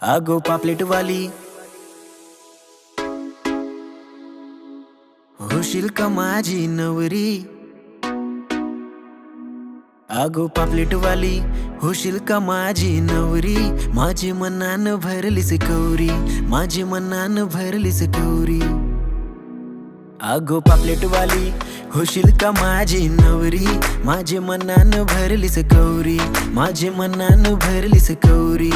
आगो पापलेट वाली होशील का माझी नवरी। आगो पापलेट वाली होशील का माझी नवरी। माझी मनान भरलीस कौरी, माझी मनान भरलीस कौरी। आगो पापलेट वाली होशील का माझी नवरी। माझे मनान भरलीस कौरी, माझे मनान भरलीस कौरी।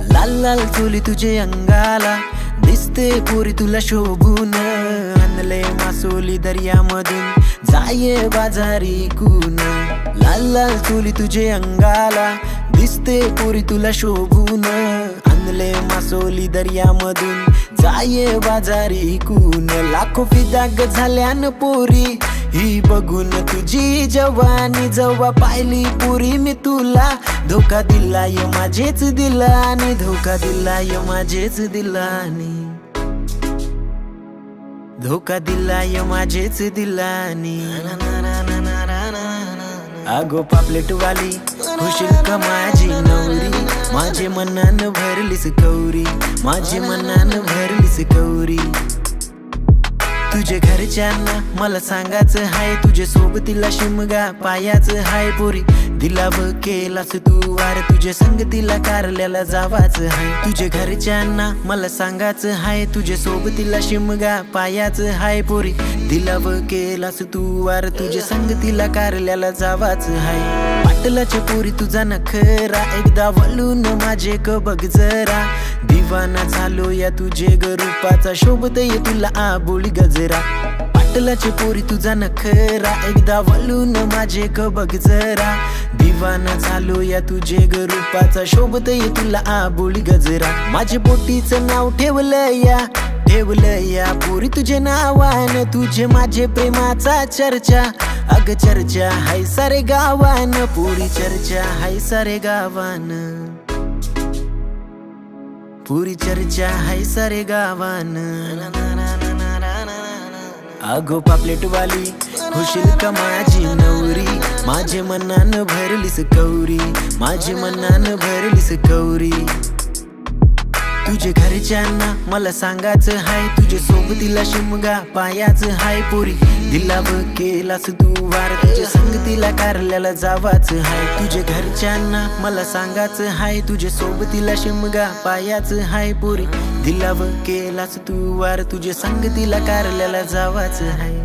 लाल लाल चोली तुझे अंगाला दिसते पोरी तुला शोभून। आणले मासोली दर्यामधून जाये बाजारी कून। लाल लाल चोली तुझे अंगाला दिसते पोरी तुला शोभून। आणले मासोली दर्यामधून जाये बाजारी कून। लाखो फिदाग झाल्यान पोरी ही बघून तुझी जवानी। जेव्हा पाहिली पुरी मी तुला धोका दिलाय माझेच दिलानी, धोका दिलाय माझेच दिलानी, धोका दिलाय माझेच दिलानी। आगो पापलेट वाली होशील का माझी नवरी। माझे मनान भरलीस कौरी, माझे मनान भरलीस कौरी। तुझे घरच्यांना मला सांगायचं हाय, तुझे सोबतीला शिमगा पायाचं हाय पोरी। दिलाव केलास तू वार, तुझे संगतीला कारल्याला जावाच हाय। तुझे घरच्यांना मला सांगायचं हाय, तुझे सोबतीला शिमगा पायाचं हाय पोरी। दिलाव केलास तू वार, तुझे संगतीला कारल्याला जावाच हाय। पाटलाच्या पोरी तुझा नखरा एकदा वळून माझे क बघ जरा। दिवाना झालो या तुझे ग रूपाचा, शोभत ये तुला आबोळी गजरा। पाटलाची पोरी तुझा नखरा एकदा वळून माझे क बघ जरा। दिवाना झालो या तुझे ग रूपाचा, शोभत ये तुला आबोळी गजरा। माझे बोटीचं नाव ठेवलं या पोरी तुझे नावान। तुझे माझे प्रेमाचा चर्चा, अग चर्चा हाय सारे गावान। पोरी चर्चा हाय सारे गावान, पुरी चर्चा हाय सारे गावान। आगो पापलेट वाली होशील का माझी नवरी। माझे मनान भरलीस कौरी, माझे मनान भरलीस कौरी। तुझे घरच्यांना मला सांगायचं हाय, तुझे सोबतीला शिमगा पायाचं हाय पोरी। दिलाव केलास तू वार, तुझे संगतीला कारल्याला जावाच हाय। तुझे घरच्यांना मला सांगायचं हाय, तुझे सोबतीला शिमगा पायाचं हाय पोरी। दिलाव केलास तू वार, तुझे संगतीला कारल्याला जावाच हाय।